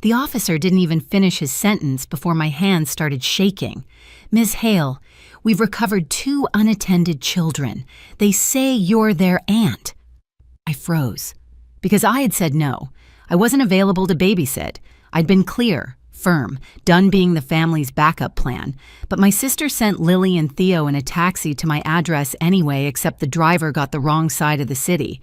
The officer didn't even finish his sentence before my hands started shaking. "Ms. Hale, we've recovered 2 unattended children. They say you're their aunt." I froze. Because I had said no. I wasn't available to babysit. I'd been clear, firm, done being the family's backup plan. But my sister sent Lily and Theo in a taxi to my address anyway, except the driver got the wrong side of the city.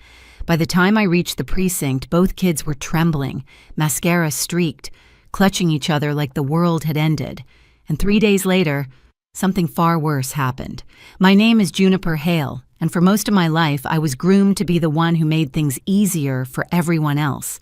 By the time I reached the precinct, both kids were trembling, mascara streaked, clutching each other like the world had ended. And 3 days later, something far worse happened. My name is Juniper Hale, and for most of my life, I was groomed to be the one who made things easier for everyone else.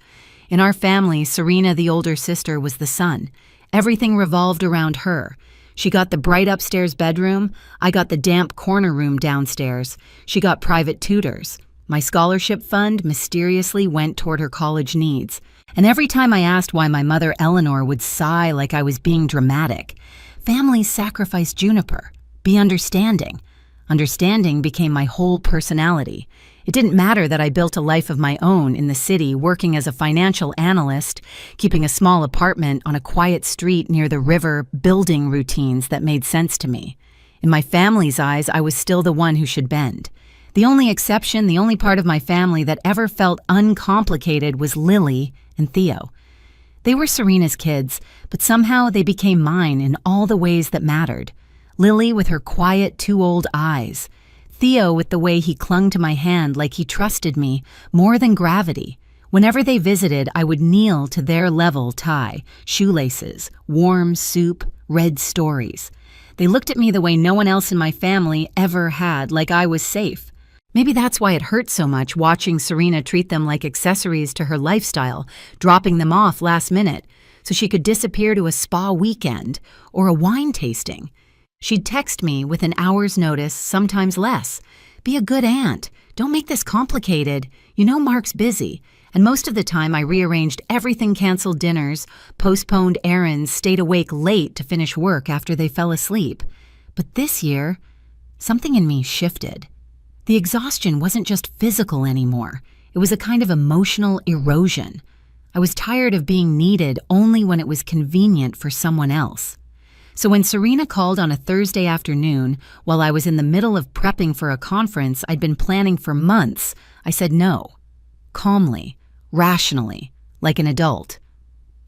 In our family, Serena, the older sister, was the sun. Everything revolved around her. She got the bright upstairs bedroom. I got the damp corner room downstairs. She got private tutors. My scholarship fund mysteriously went toward her college needs. And every time I asked why my mother Eleanor would sigh like I was being dramatic, "Families sacrifice Juniper. Be understanding." Understanding became my whole personality. It didn't matter that I built a life of my own in the city, working as a financial analyst, keeping a small apartment on a quiet street near the river, building routines that made sense to me. In my family's eyes, I was still the one who should bend. The only exception, the only part of my family that ever felt uncomplicated was Lily and Theo. They were Serena's kids, but somehow they became mine in all the ways that mattered. Lily with her quiet, too-old eyes. Theo with the way he clung to my hand like he trusted me more than gravity. Whenever they visited, I would kneel to their level tie, shoelaces, warm soup, read stories. They looked at me the way no one else in my family ever had, like I was safe. Maybe that's why it hurt so much watching Serena treat them like accessories to her lifestyle, dropping them off last minute so she could disappear to a spa weekend or a wine tasting. She'd text me with an hour's notice, sometimes less. "Be a good aunt. Don't make this complicated. You know Mark's busy." And most of the time I rearranged everything, canceled dinners, postponed errands, stayed awake late to finish work after they fell asleep. But this year, something in me shifted. The exhaustion wasn't just physical anymore. It was a kind of emotional erosion. I was tired of being needed only when it was convenient for someone else. So when Serena called on a Thursday afternoon, while I was in the middle of prepping for a conference I'd been planning for months, I said no. Calmly, rationally, like an adult.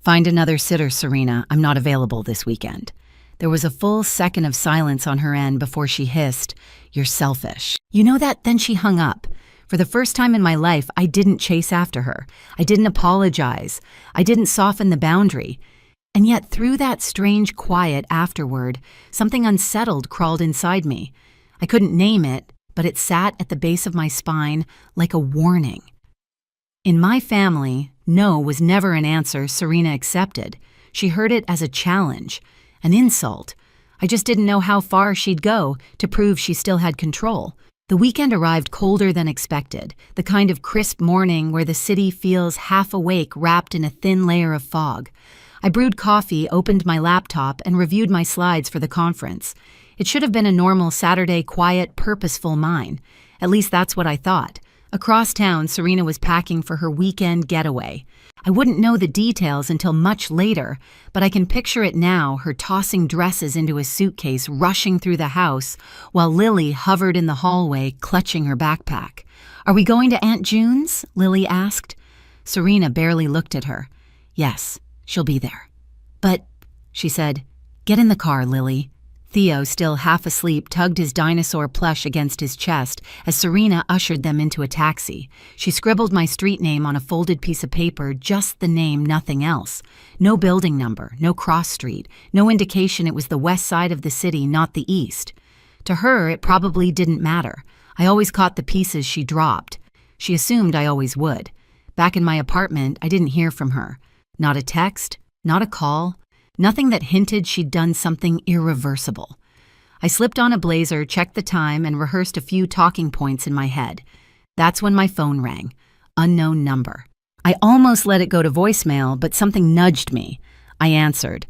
"Find another sitter, Serena. I'm not available this weekend." There was a full second of silence on her end before she hissed, "You're selfish." You know that? Then she hung up. For the first time in my life, I didn't chase after her. I didn't apologize. I didn't soften the boundary. And yet through that strange quiet afterward, something unsettled crawled inside me. I couldn't name it, but it sat at the base of my spine like a warning. In my family, no was never an answer Serena accepted. She heard it as a challenge, an insult. I just didn't know how far she'd go to prove she still had control. The weekend arrived colder than expected, the kind of crisp morning where the city feels half awake wrapped in a thin layer of fog. I brewed coffee, opened my laptop, and reviewed my slides for the conference. It should have been a normal Saturday, quiet, purposeful mine. At least that's what I thought. Across town, Serena was packing for her weekend getaway. I wouldn't know the details until much later, but I can picture it now, her tossing dresses into a suitcase, rushing through the house, while Lily hovered in the hallway, clutching her backpack. "Are we going to Aunt June's?" Lily asked. Serena barely looked at her. "Yes, she'll be there." "But," she said, "get in the car, Lily." Theo, still half asleep, tugged his dinosaur plush against his chest as Serena ushered them into a taxi. She scribbled my street name on a folded piece of paper, just the name, nothing else. No building number, no cross street, no indication it was the west side of the city, not the east. To her, it probably didn't matter. I always caught the pieces she dropped. She assumed I always would. Back in my apartment, I didn't hear from her. Not a text, not a call. Nothing that hinted she'd done something irreversible. I slipped on a blazer, checked the time, and rehearsed a few talking points in my head. That's when my phone rang. Unknown number. I almost let it go to voicemail, but something nudged me. I answered.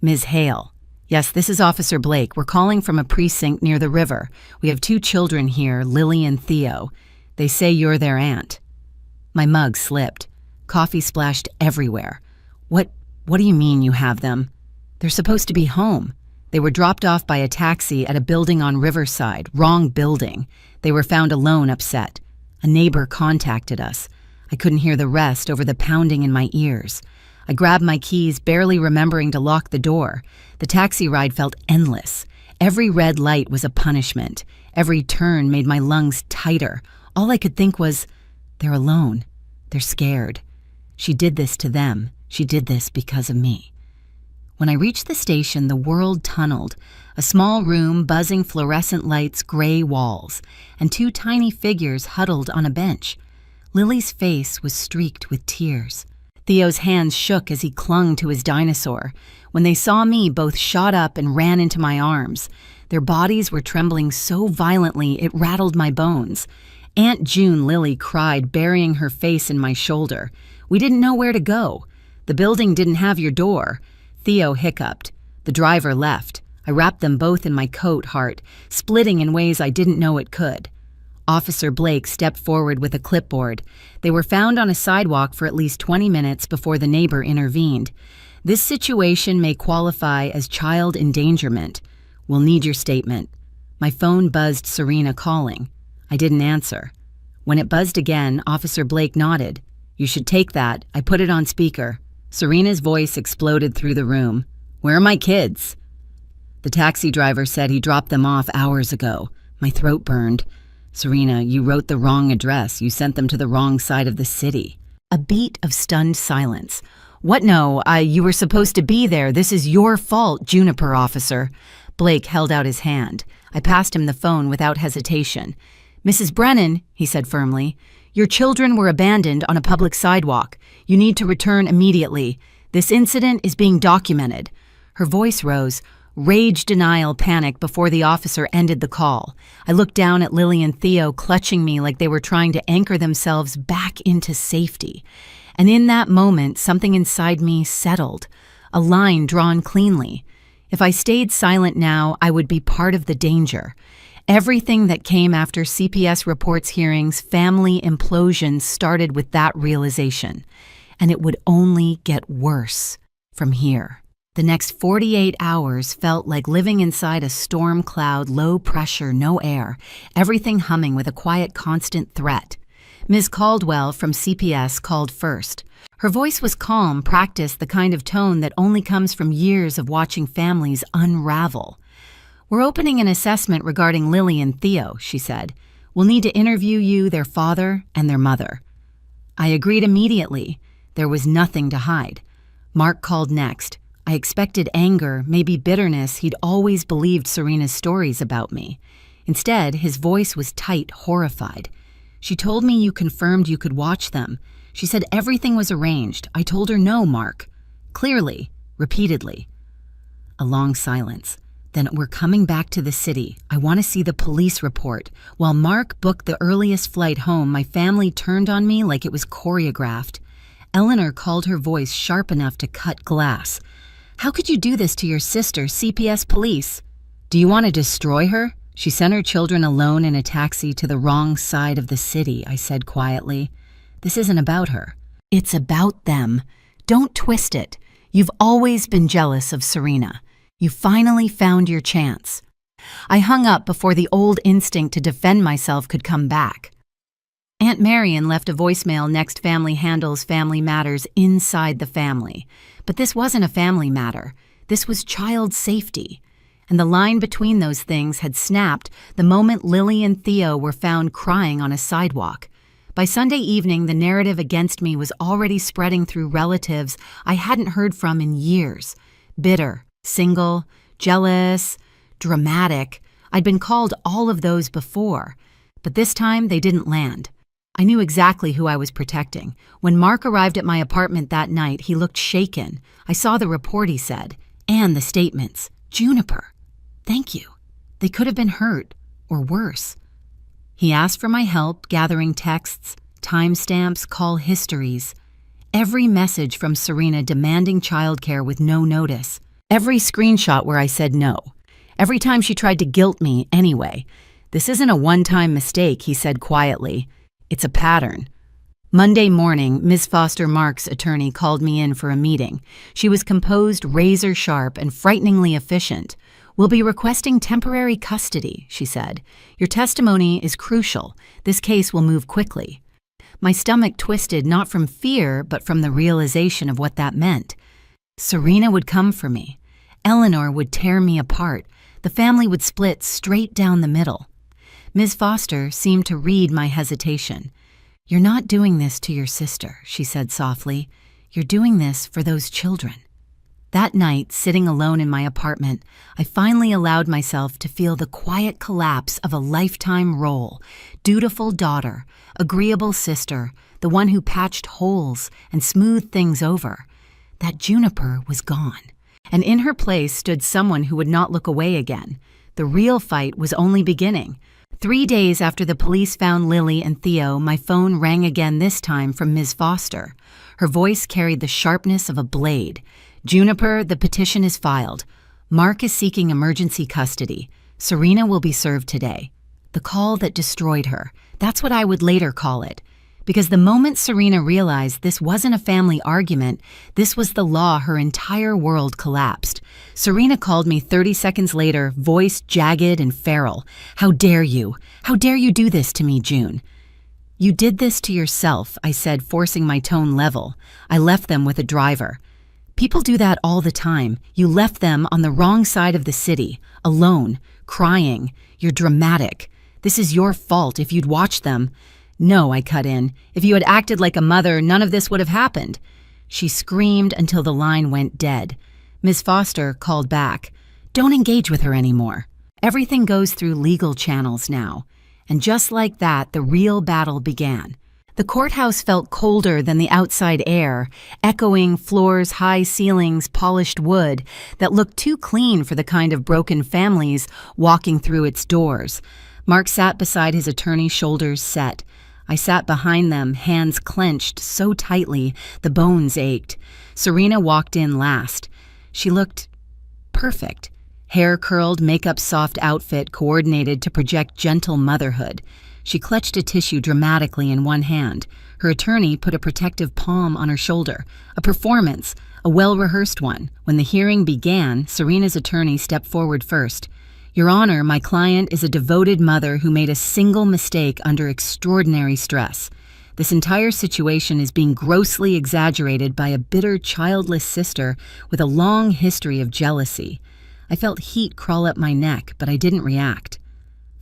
"Ms. Hale." "Yes, this is Officer Blake. We're calling from a precinct near the river. We have 2 children here, Lily and Theo. They say you're their aunt." My mug slipped. Coffee splashed everywhere. What do you mean you have them? They're supposed to be home. They were dropped off by a taxi at a building on Riverside. Wrong building. They were found alone, upset. A neighbor contacted us. I couldn't hear the rest over the pounding in my ears. I grabbed my keys, barely remembering to lock the door. The taxi ride felt endless. Every red light was a punishment. Every turn made my lungs tighter. All I could think was, they're alone. They're scared. She did this to them. She did this because of me. When I reached the station, the world tunneled. A small room, buzzing fluorescent lights, gray walls, and two tiny figures huddled on a bench. Lily's face was streaked with tears. Theo's hands shook as he clung to his dinosaur. When they saw me, both shot up and ran into my arms. Their bodies were trembling so violently it rattled my bones. Aunt June Lily cried, burying her face in my shoulder. We didn't know where to go. The building didn't have your door. Theo hiccuped. The driver left. I wrapped them both in my coat, heart, splitting in ways I didn't know it could. Officer Blake stepped forward with a clipboard. They were found on a sidewalk for at least 20 minutes before the neighbor intervened. This situation may qualify as child endangerment. We'll need your statement. My phone buzzed Serena calling. I didn't answer. When it buzzed again, Officer Blake nodded. You should take that. I put it on speaker. Serena's voice exploded through the room. Where are my kids? The taxi driver said he dropped them off hours ago. My throat burned. Serena, you wrote the wrong address. You sent them to the wrong side of the city. A beat of stunned silence. What? No, you were supposed to be there. This is your fault, Juniper officer. Blake held out his hand. I passed him the phone without hesitation. Mrs. Brennan, he said firmly, your children were abandoned on a public sidewalk. You need to return immediately. This incident is being documented. Her voice rose. Rage, denial, panic before the officer ended the call. I looked down at Lily and Theo clutching me like they were trying to anchor themselves back into safety. And in that moment, something inside me settled, a line drawn cleanly. If I stayed silent now, I would be part of the danger. Everything that came after CPS reports hearings, family implosions started with that realization. And it would only get worse from here. The next 48 hours felt like living inside a storm cloud, low pressure, no air, everything humming with a quiet, constant threat. Ms. Caldwell from CPS called first. Her voice was calm, practiced, the kind of tone that only comes from years of watching families unravel. We're opening an assessment regarding Lily and Theo, she said. We'll need to interview you, their father, and their mother. I agreed immediately. There was nothing to hide. Mark called next. I expected anger, maybe bitterness. He'd always believed Serena's stories about me. Instead, his voice was tight, horrified. She told me you confirmed you could watch them. She said everything was arranged. I told her no, Mark. Clearly, repeatedly. A long silence. Then we're coming back to the city. I want to see the police report. While Mark booked the earliest flight home, my family turned on me like it was choreographed. Eleanor called her voice sharp enough to cut glass. How could you do this to your sister, CPS police? Do you want to destroy her? She sent her children alone in a taxi to the wrong side of the city, I said quietly. This isn't about her. It's about them. Don't twist it. You've always been jealous of Serena. You finally found your chance. I hung up before the old instinct to defend myself could come back. Aunt Marion left a voicemail. Next family handles family matters inside the family. But this wasn't a family matter. This was child safety. And the line between those things had snapped the moment Lily and Theo were found crying on a sidewalk. By Sunday evening, the narrative against me was already spreading through relatives I hadn't heard from in years. Bitter, single, jealous, dramatic. I'd been called all of those before. But this time, they didn't land. I knew exactly who I was protecting. When Mark arrived at my apartment that night, he looked shaken. I saw the report, he said, and the statements. Juniper, thank you. They could have been hurt, or worse. He asked for my help gathering texts, timestamps, call histories. Every message from Serena demanding childcare with no notice. Every screenshot where I said no. Every time she tried to guilt me anyway. This isn't a one-time mistake, he said quietly. It's a pattern. Monday morning, Ms. Foster Mark's attorney called me in for a meeting. She was composed, razor-sharp, and frighteningly efficient. "We'll be requesting temporary custody," she said. "Your testimony is crucial. This case will move quickly." My stomach twisted not from fear, but from the realization of what that meant. Serena would come for me. Eleanor would tear me apart. The family would split straight down the middle. Ms. Foster seemed to read my hesitation. "You're not doing this to your sister," she said softly. "You're doing this for those children." That night, sitting alone in my apartment, I finally allowed myself to feel the quiet collapse of a lifetime role: dutiful daughter, agreeable sister, the one who patched holes and smoothed things over. That Juniper was gone, and in her place stood someone who would not look away again. The real fight was only beginning. 3 days after the police found Lily and Theo, my phone rang again, this time from Ms. Foster. Her voice carried the sharpness of a blade. "Juniper, the petition is filed. Mark is seeking emergency custody. Serena will be served today." The call that destroyed her. That's what I would later call it. Because the moment Serena realized this wasn't a family argument, this was the law, her entire world collapsed. Serena called me 30 seconds later, voice jagged and feral. "How dare you? How dare you do this to me, June?" "You did this to yourself," I said, forcing my tone level. "I left them with a driver." "People do that all the time. You left them on the wrong side of the city, alone, crying. You're dramatic. This is your fault if you'd watched them." "No," I cut in. "If you had acted like a mother, none of this would have happened." She screamed until the line went dead. Ms. Foster called back. "Don't engage with her anymore. Everything goes through legal channels now." And just like that, the real battle began. The courthouse felt colder than the outside air, echoing floors, high ceilings, polished wood that looked too clean for the kind of broken families walking through its doors. Mark sat beside his attorney, shoulders set. I sat behind them, hands clenched so tightly the bones ached. Serena walked in last. She looked perfect. Hair curled, makeup soft outfit coordinated to project gentle motherhood. She clutched a tissue dramatically in one hand. Her attorney put a protective palm on her shoulder. A performance, a well-rehearsed one. When the hearing began, Serena's attorney stepped forward first. "Your Honor, my client is a devoted mother who made a single mistake under extraordinary stress. This entire situation is being grossly exaggerated by a bitter, childless sister with a long history of jealousy." I felt heat crawl up my neck, but I didn't react.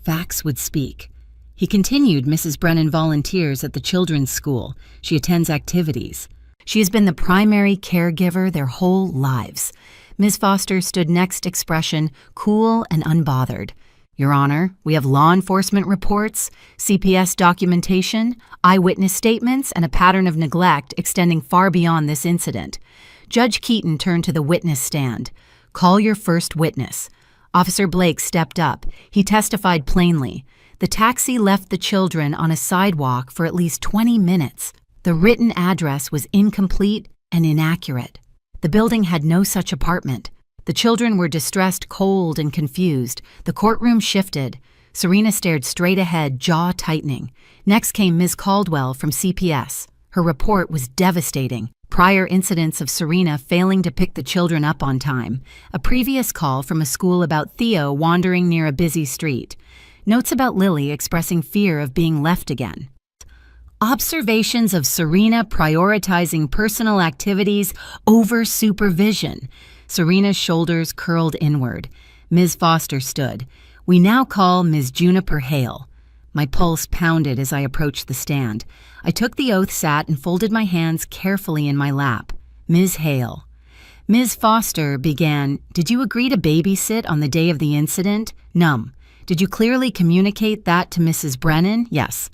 Facts would speak. He continued. "Mrs. Brennan volunteers at the children's school. She attends activities. She has been the primary caregiver their whole lives." Ms. Foster stood next, expression cool and unbothered. "Your Honor, we have law enforcement reports, CPS documentation, eyewitness statements, and a pattern of neglect extending far beyond this incident." Judge Keaton turned to the witness stand. "Call your first witness." Officer Blake stepped up. He testified plainly. The taxi left the children on a sidewalk for at least 20 minutes. The written address was incomplete and inaccurate. The building had no such apartment. The children were distressed, cold, and confused. The courtroom shifted. Serena stared straight ahead, jaw tightening. Next came Ms. Caldwell from CPS. Her report was devastating. Prior incidents of Serena failing to pick the children up on time. A previous call from a school about Theo wandering near a busy street. Notes about Lily expressing fear of being left again. Observations of Serena prioritizing personal activities over supervision. Serena's shoulders curled inward. Ms. Foster stood. "We now call Ms. Juniper Hale." My pulse pounded as I approached the stand. I took the oath, sat, and folded my hands carefully in my lap. "Ms. Hale." Ms. Foster began, "Did you agree to babysit on the day of the incident?" "Num." "Did you clearly communicate that to Mrs. Brennan?" "Yes."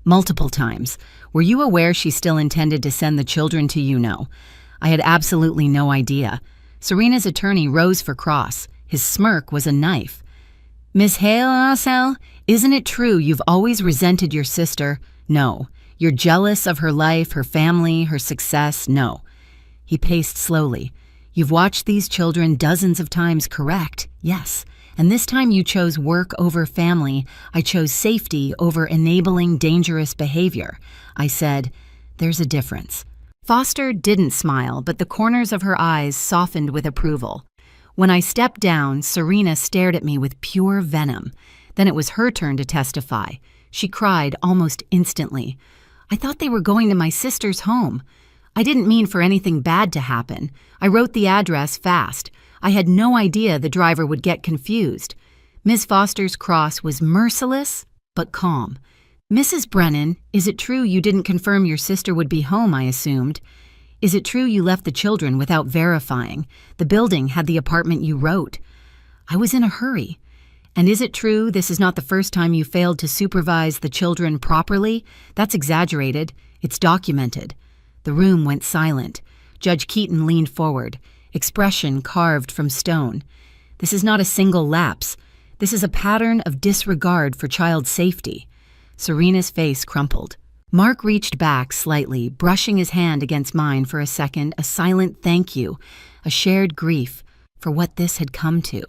"Multiple times. Were you aware she still intended to send the children to you?" "No." I had absolutely no idea. Serena's attorney rose for cross. His smirk was a knife. "Miss Hale, isn't it true you've always resented your sister?" "No." "You're jealous of her life, her family, her success?" "No." He paced slowly. "You've watched these children dozens of times, correct?" "Yes." "And this time you chose work over family. I chose safety over enabling dangerous behavior." I said, There's a difference. Foster didn't smile, but the corners of her eyes softened with approval. When I stepped down, Serena stared at me with pure venom. Then it was her turn to testify. She cried almost instantly. I thought they were going to my sister's home. I didn't mean for anything bad to happen. I wrote the address fast. I had no idea the driver would get confused. Miss Foster's cross was merciless, but calm. Mrs. Brennan, is it true you didn't confirm your sister would be home, I assumed? Is it true you left the children without verifying? The building had the apartment you wrote. I was in a hurry. And is it true this is not the first time you failed to supervise the children properly? That's exaggerated. It's documented. The room went silent. Judge Keaton leaned forward, expression carved from stone. This is not a single lapse. This is a pattern of disregard for child safety. Serena's face crumpled. Mark reached back slightly, brushing his hand against mine for a second, a silent thank you, a shared grief for what this had come to.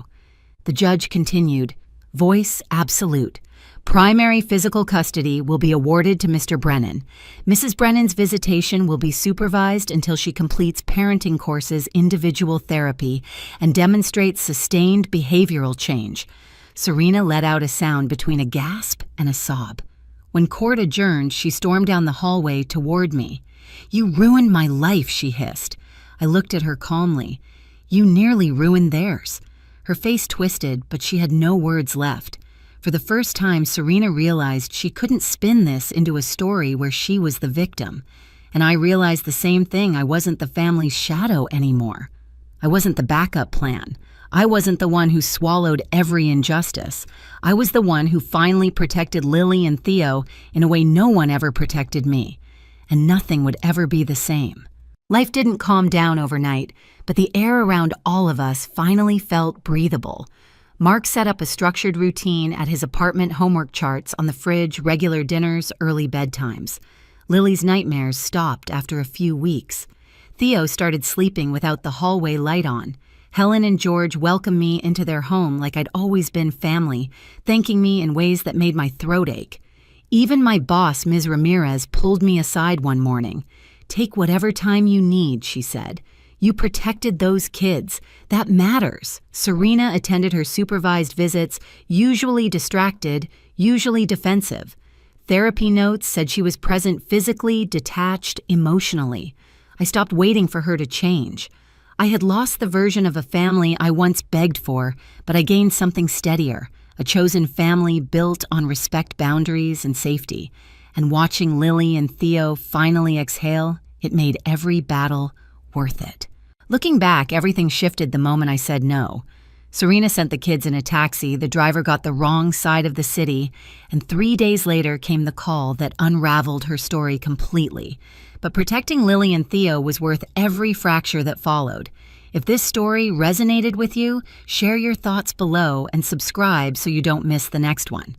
The judge continued, voice absolute. Primary physical custody will be awarded to Mr. Brennan. Mrs. Brennan's visitation will be supervised until she completes parenting courses, individual therapy, and demonstrates sustained behavioral change. Serena let out a sound between a gasp and a sob. When court adjourned, she stormed down the hallway toward me. You ruined my life, she hissed. I looked at her calmly. You nearly ruined theirs. Her face twisted, but she had no words left. For the first time, Serena realized she couldn't spin this into a story where she was the victim. And I realized the same thing. I wasn't the family's shadow anymore. I wasn't the backup plan. I wasn't the one who swallowed every injustice. I was the one who finally protected Lily and Theo in a way no one ever protected me. And nothing would ever be the same. Life didn't calm down overnight, but the air around all of us finally felt breathable. Mark set up a structured routine at his apartment, homework charts on the fridge, regular dinners, early bedtimes. Lily's nightmares stopped after a few weeks. Theo started sleeping without the hallway light on. Helen and George welcomed me into their home like I'd always been family, thanking me in ways that made my throat ache. Even my boss, Ms. Ramirez, pulled me aside one morning. Take whatever time you need, she said. You protected those kids. That matters. Serena attended her supervised visits, usually distracted, usually defensive. Therapy notes said she was present physically, detached, emotionally. I stopped waiting for her to change. I had lost the version of a family I once begged for, but I gained something steadier, a chosen family built on respect, boundaries, and safety. And watching Lily and Theo finally exhale, it made every battle worth it. Looking back, everything shifted the moment I said no. Serena sent the kids in a taxi, the driver got the wrong side of the city, and 3 days later came the call that unraveled her story completely. But protecting Lily and Theo was worth every fracture that followed. If this story resonated with you, share your thoughts below and subscribe so you don't miss the next one.